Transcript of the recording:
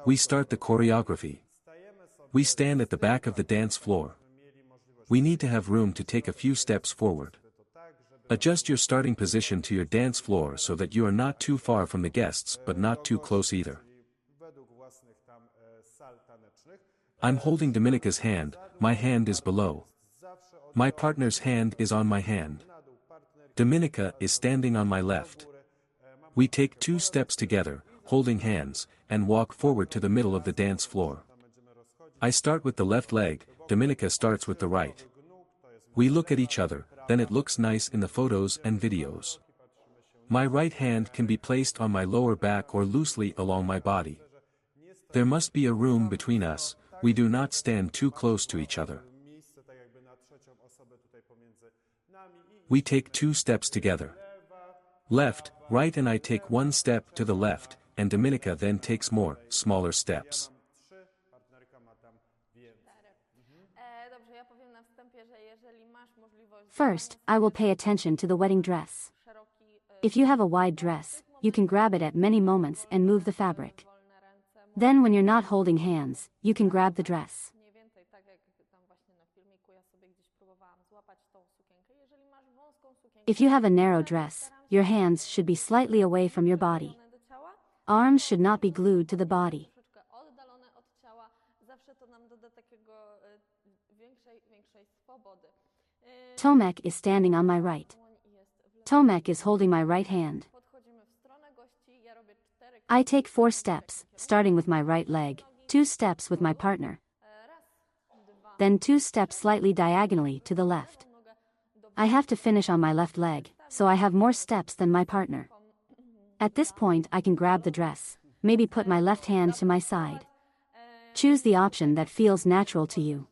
We start the choreography. We stand at the back of the dance floor. We need to have room to take a few steps forward. Adjust your starting position to your dance floor so that you are not too far from the guests but not too close either. I'm holding Dominica's hand, my hand is below. My partner's hand is on my hand. Dominica is standing on my left. We take 2 steps together, holding hands, and walk forward to the middle of the dance floor. I start with the left leg, Dominica starts with the right. We look at each other, then it looks nice in the photos and videos. My right hand can be placed on my lower back or loosely along my body. There must be a room between us, we do not stand too close to each other. We take 2 steps together. Left, right, and I take 1 step to the left, and Dominica then takes more, smaller steps. First, I will pay attention to the wedding dress. If you have a wide dress, you can grab it at many moments and move the fabric. Then when you're not holding hands, you can grab the dress. If you have a narrow dress, your hands should be slightly away from your body. Arms should not be glued to the body. Tomek is standing on my right. Tomek is holding my right hand. I take 4 steps, starting with my right leg, 2 steps with my partner. Then 2 steps slightly diagonally to the left. I have to finish on my left leg, so I have more steps than my partner. At this point I can grab the dress, maybe put my left hand to my side. Choose the option that feels natural to you.